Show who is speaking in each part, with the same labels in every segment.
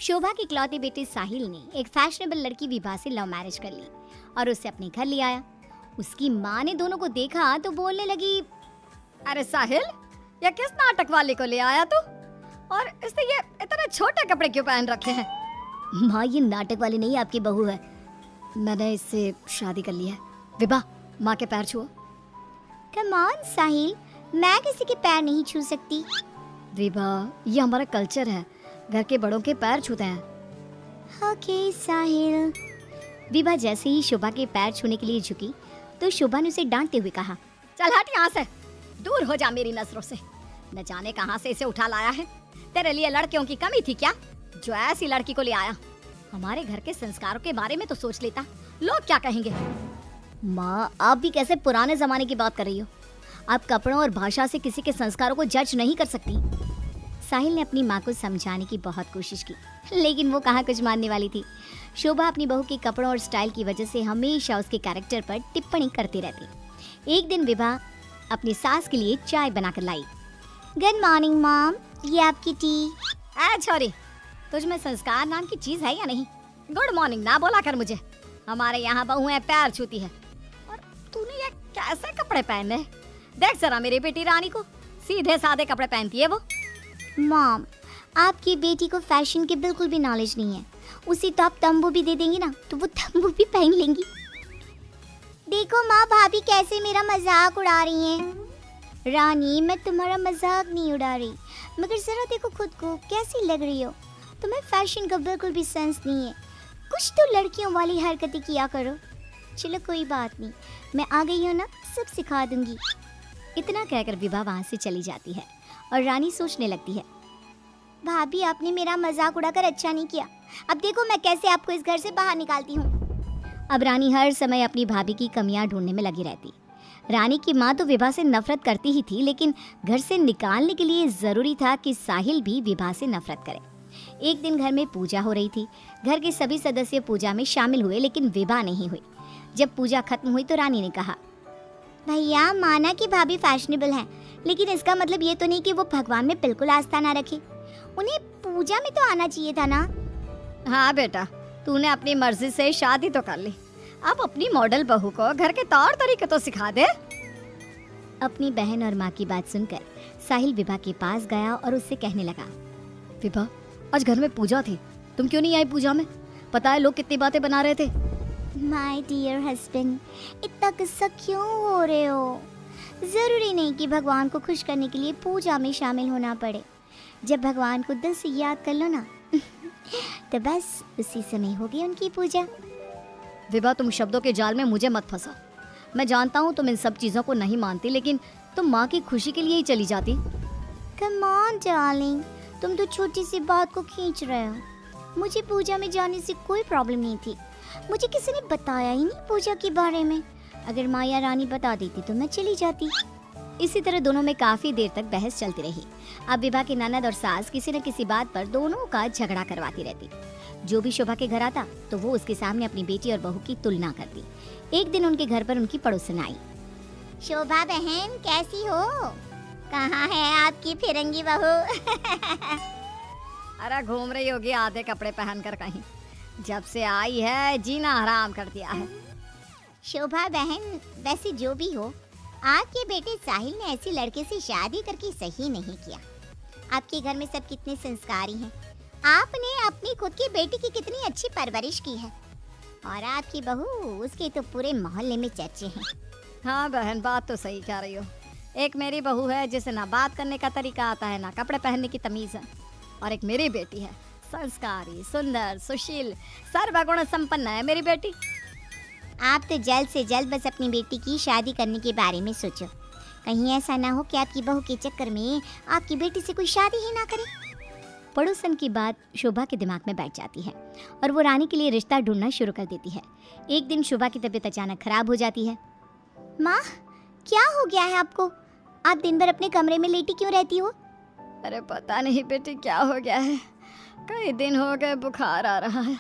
Speaker 1: शोभा की इकलौती बेटी साहिल ने एक फैशनेबल लड़की विभा से लव मैरिज कर ली और उसे अपने घर ले आया। उसकी माँ ने दोनों को देखा तो बोलने लगी,
Speaker 2: अरे साहिल, ये किस नाटक वाले को ले आया तू? और इसने ये इतने छोटे कपड़े क्यों पहन रखे हैं?
Speaker 1: माँ, ये नाटक वाली नहीं, आपकी बहू है। मैंने इससे शादी कर ली है।
Speaker 2: विभा, माँ के पैर छुओ।
Speaker 1: कम ऑन साहिल, मैं किसी के पैर नहीं छू सकती।
Speaker 2: विभा, ये हमारा कल्चर है, घर के बड़ों के पैर छूते हैं।
Speaker 1: ओके साहिल। विभा जैसे ही शोभा के पैर छूने के लिए झुकी तो शोभा ने उसे डांटते हुए कहा,
Speaker 2: चल हट यहाँ से, दूर हो जा मेरी नजरों से। न जाने कहाँ से इसे उठा लाया है। तेरे लिए लड़कियों की कमी थी क्या, जो ऐसी लड़की को ले आया? हमारे घर के संस्कारों के बारे में तो सोच लेता, लोग क्या कहेंगे?
Speaker 1: माँ, आप भी कैसे पुराने जमाने की बात कर रही हो? आप कपड़ों और भाषा से किसी के संस्कारों को जज नहीं कर सकती। साहिल ने अपनी माँ को समझाने की बहुत कोशिश की, लेकिन वो कहाँ कुछ मानने वाली थी। शोभा अपनी बहू के कपड़ों और स्टाइल की वजह से हमेशा उसके कैरेक्टर पर टिप्पणी करती रहती। एक दिन विभा अपनी सास के लिए चाय बनाकर लाई। गुड मॉर्निंग मॉम, ये आपकी टी।
Speaker 2: छोरी, तुझ में संस्कार नाम की चीज है या नहीं? गुड मॉर्निंग ना बोला कर मुझे। हमारे यहाँ बहुएं पैर छूती है और तूने ये कैसे कपड़े पहने? देख जरा मेरी बेटी रानी को, सीधे सादे कपड़े पहनती है वो।
Speaker 1: मॉम, आपकी बेटी को फैशन की बिल्कुल भी नॉलेज नहीं है। उसी तो आप तंबू भी दे देंगी ना तो वो तंबू भी पहन लेंगी। देखो माँ, भाभी कैसे मेरा मजाक उड़ा रही हैं। रानी, मैं तुम्हारा मजाक नहीं उड़ा रही, मगर जरा देखो खुद को, कैसी लग रही हो। तुम्हें फैशन का बिल्कुल भी सेंस नहीं है। कुछ तो लड़कियों वाली हरकतें किया करो। चलो कोई बात नहीं, मैं आ गई हूँ ना, सब सिखा दूंगी। इतना कहकर विभा वहाँ से चली जाती है और रानी सोचने लगती है, भाभी आपने मेरा मजाक उड़ाकर अच्छा नहीं किया। अब देखो मैं कैसे आपको इस घर से बाहर निकालती हूँ। अब रानी हर समय अपनी भाभी की कमियां ढूंढने में लगी रहती। रानी की माँ तो विभा से नफरत करती ही थी, लेकिन घर से निकालने के लिए जरूरी था कि साहिल भी विभा से नफरत करे। एक दिन घर में पूजा हो रही थी। घर के सभी सदस्य पूजा में शामिल हुए, लेकिन विभा नहीं हुई। जब पूजा खत्म हुई तो रानी ने कहा, भैया माना कि भाभी फैशनेबल हैं, लेकिन इसका मतलब ये तो नहीं कि वो भगवान में बिल्कुल आस्था ना रखे। उन्हें पूजा में तो आना चाहिए था ना।
Speaker 2: हाँ बेटा, तूने अपनी मर्जी से शादी तो कर ली, अब अपनी मॉडल बहू को घर के तौर तरीके तो सिखा दे।
Speaker 1: अपनी बहन और माँ की बात सुनकर साहिल विभा के पास गया और उससे कहने लगा,
Speaker 2: विभा, आज घर में पूजा थी, तुम क्यों नहीं आई पूजा में? पता है लोग कितनी बातें बना रहे थे।
Speaker 1: माय डियर हस्बैंड, इतना गुस्सा क्यों हो रहे हो? जरूरी नहीं कि भगवान को खुश करने के लिए पूजा में शामिल होना पड़े। जब भगवान को दिल से याद कर लो ना तो बस उसी समय होगी उनकी पूजा।
Speaker 2: विभा, तुम शब्दों के जाल में मुझे मत फंसा। मैं जानता हूँ तुम इन सब चीजों को नहीं मानती, लेकिन तुम माँ की खुशी के लिए ही चली जाती।
Speaker 1: कम ऑन डार्लिंग, तुम तो छोटी सी बात को खींच रहे हो। मुझे पूजा में जाने से कोई प्रॉब्लम नहीं थी। मुझे किसी ने बताया ही नहीं पूजा के बारे में। अगर माँ या रानी बता देती तो मैं चली जाती। इसी तरह दोनों में काफी देर तक बहस चलती रही। अब विभा की ननद और सास किसी न किसी बात पर दोनों का झगड़ा करवाती रहती। जो भी शोभा के घर आता तो वो उसके सामने अपनी बेटी और बहू की तुलना करती। एक दिन उनके घर पर उनकी पड़ोसन आई। शोभा बहन, कैसी हो? कहाँ है आपकी फिरंगी बहू?
Speaker 2: अरे घूम रही होगी आधे कपड़े पहनकर कहीं। जब से आई है जीना हराम कर दिया है।
Speaker 1: शोभा बहन, वैसे जो भी हो, आपके बेटे साहिल ने ऐसी लड़के से शादी करके सही नहीं किया। आपके घर में सब कितने संस्कारी हैं। आपने अपनी खुद की बेटी की कितनी अच्छी परवरिश की है, और आपकी बहू, उसके तो पूरे मोहल्ले में चर्चे हैं।
Speaker 2: हाँ बहन, बात तो सही कह रही हो। एक मेरी बहू है जिसे ना बात करने का तरीका आता है, ना कपड़े पहनने की तमीज है, और एक मेरी बेटी है, संस्कारी, सुंदर, सुशील, सर्वगुण संपन्न है मेरी बेटी।
Speaker 1: आप तो जल्द से जल्द बस अपनी बेटी की शादी करने के बारे में सोचो। कहीं ऐसा ना हो कि आपकी बहू के चक्कर में आपकी बेटी से कोई शादी ही ना करे। पड़ोसन की बात शोभा के दिमाग में बैठ जाती है और वो रानी के लिए रिश्ता ढूंढना शुरू कर देती है। एक दिन शोभा की तबीयत अचानक खराब हो जाती है। माँ, क्या हो गया है आपको? आप दिन भर अपने कमरे में लेटी क्यों रहती हो?
Speaker 2: अरे पता नहीं बेटी क्या हो गया है, कई दिन हो गए बुखार आ रहा है।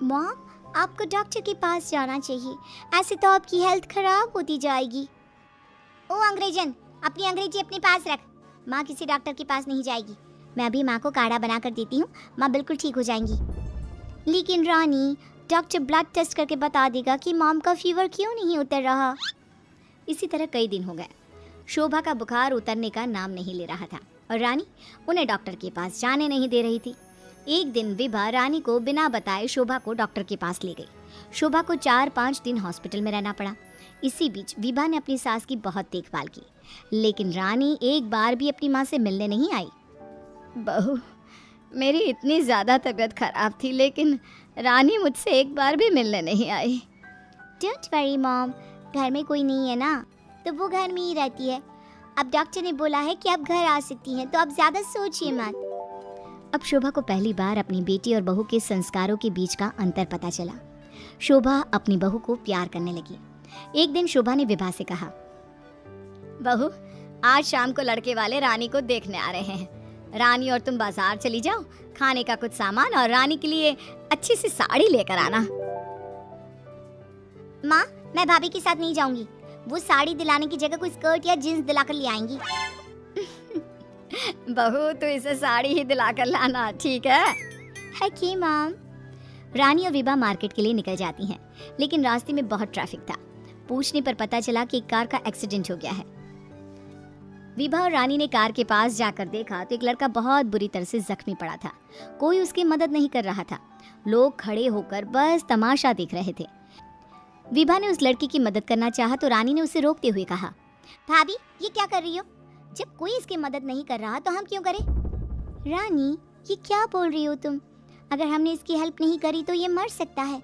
Speaker 1: माँ, आपको डॉक्टर के पास जाना चाहिए, ऐसे तो आपकी हेल्थ खराब होती जाएगी। ओ अंग्रेजन, अपनी अंग्रेजी अपने पास रख। माँ किसी डॉक्टर के पास नहीं जाएगी। मैं अभी माँ को काढ़ा बना कर देती हूँ, माँ बिल्कुल ठीक हो जाएंगी। लेकिन रानी, डॉक्टर ब्लड टेस्ट करके बता देगा कि मॉम का फीवर क्यों नहीं उतर रहा।
Speaker 2: इसी तरह कई दिन हो गए। शोभा का बुखार उतरने का नाम नहीं ले रहा था और रानी उन्हें डॉक्टर के पास जाने नहीं दे रही थी। एक दिन विभा रानी को बिना बताए शोभा को डॉक्टर के पास ले गई। शोभा को 4-5 दिन हॉस्पिटल में रहना पड़ा। इसी बीच विभा ने अपनी सास की बहुत देखभाल की, लेकिन रानी एक बार भी अपनी माँ से मिलने नहीं आई। बहू, मेरी इतनी ज़्यादा तबीयत खराब थी, लेकिन रानी मुझसे एक बार भी मिलने नहीं आई।
Speaker 1: डोंट वरी मॉम, घर में कोई नहीं है ना, तो वो घर में ही रहती है। अब डॉक्टर ने बोला है कि आप घर आ सकती हैं, तो आप ज़्यादा सोचिए मत।
Speaker 2: अब शोभा को पहली बार अपनी बेटी और बहू के संस्कारों के बीच का अंतर पता चला। शोभा अपनी बहू को प्यार करने लगी। एक दिन शोभा ने विभा से कहा, बहू, आज शाम को लड़के वाले रानी को देखने आ रहे हैं। रानी और तुम बाजार चली जाओ, खाने का कुछ सामान और रानी के लिए अच्छी सी साड़ी लेकर आना।
Speaker 1: माँ, मैं भाभी के साथ नहीं जाऊंगी। वो साड़ी दिलाने की जगह कोई स्कर्ट या जींस दिलाकर ले आएंगी।
Speaker 2: बहू, तो इसे साड़ी ही दिलाकर लाना, ठीक है?
Speaker 1: Okay mom.
Speaker 2: रानी और विभा मार्केट के लिए निकल जाती हैं, लेकिन रास्ते में बहुत ट्रैफिक था। पूछने पर पता चला कि एक कार का एक्सीडेंट हो गया है। विभा और रानी ने कार के पास जाकर देखा तो एक लड़का बहुत बुरी तरह से जख्मी पड़ा था। कोई उसकी मदद नहीं कर रहा था। लोग खड़े होकर बस तमाशा देख रहे थे। विभा ने उस लड़की की मदद करना चाहा तो रानी ने उसे रोकते हुए कहा,
Speaker 1: भाभी, ये क्या कर रही हो? जब कोई इसकी मदद नहीं कर रहा तो हम क्यों करें? रानी, ये क्या बोल रही हो तुम? अगर हमने इसकी हेल्प नहीं करी तो ये मर सकता है।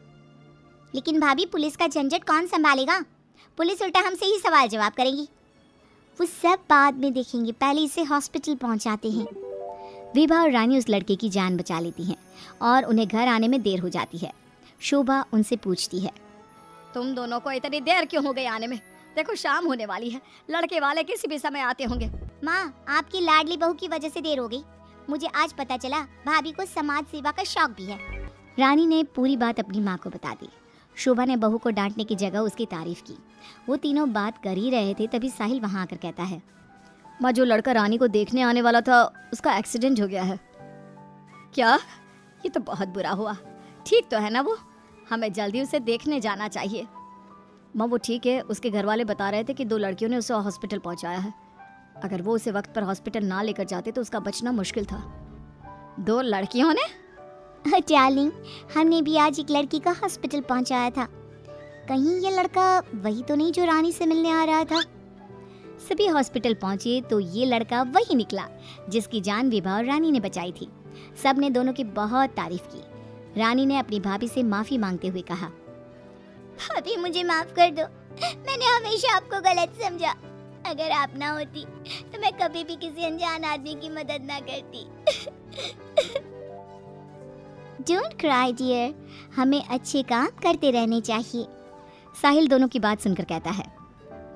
Speaker 1: लेकिन भाभी, पुलिस का झंझट कौन संभालेगा? पुलिस उल्टा हमसे ही सवाल जवाब करेगी। वो सब बाद में देखेंगे, पहले इसे हॉस्पिटल पहुंचाते हैं।
Speaker 2: विभा और रानी उस लड़के की जान बचा लेती हैं और उन्हें घर आने में देर हो जाती है। शोभा उनसे पूछती है, तुम दोनों को इतनी देर क्यों हो गई आने में? देखो, शाम होने वाली है, लड़के वाले किसी भी समय आते होंगे।
Speaker 1: माँ, आपकी लाडली बहू की वजह से देर हो गई। मुझे आज पता चला भाभी को समाज सेवा का शौक भी है।
Speaker 2: रानी ने पूरी बात अपनी माँ को बता दी। शोभा ने बहू को डांटने की जगह उसकी तारीफ की। वो तीनों बात कर ही रहे थे, तभी साहिल वहाँ आकर कहता है, माँ, जो लड़का रानी को देखने आने वाला था उसका एक्सीडेंट हो गया है। क्या? ये तो बहुत बुरा हुआ। ठीक तो है ना वो? हमें जल्दी उसे देखने जाना चाहिए। माँ, वो ठीक है, उसके घर वाले बता रहे थे कि 2 लड़कियों ने उसे हॉस्पिटल पहुँचाया है। अगर वो उसे वक्त पर हॉस्पिटल ना लेकर जाते तो उसका बचना मुश्किल था। 2 लड़कियों ने?
Speaker 1: डार्लिंग, हमने भी आज एक लड़की का हॉस्पिटल पहुंचाया था। कहीं ये लड़का वही तो नहीं जो रानी से मिलने आ रहा था?
Speaker 2: सभी हॉस्पिटल पहुंचे तो ये लड़का वही निकला जिसकी जान विभा और रानी ने बचाई थी। सब ने दोनों की बहुत तारीफ की। रानी ने अपनी भाभी से माफी मांगते हुए कहा,
Speaker 1: भाभी, मुझे माफ कर दो। मैंने हमेशा आपको गलत समझा। अगर आप ना होती तो मैं कभी भी किसी अनजान आदमी की मदद ना करती। डोंट क्राई डियर, हमें अच्छे काम करते रहने चाहिए।
Speaker 2: साहिल दोनों की बात सुनकर कहता है,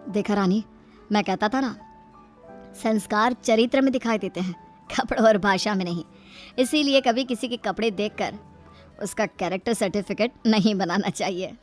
Speaker 2: देखा रानी, मैं कहता था ना, संस्कार चरित्र में दिखाई देते हैं, कपड़ों और भाषा में नहीं। इसीलिए कभी किसी के कपड़े देखकर उसका कैरेक्टर सर्टिफिकेट नहीं बनाना चाहिए।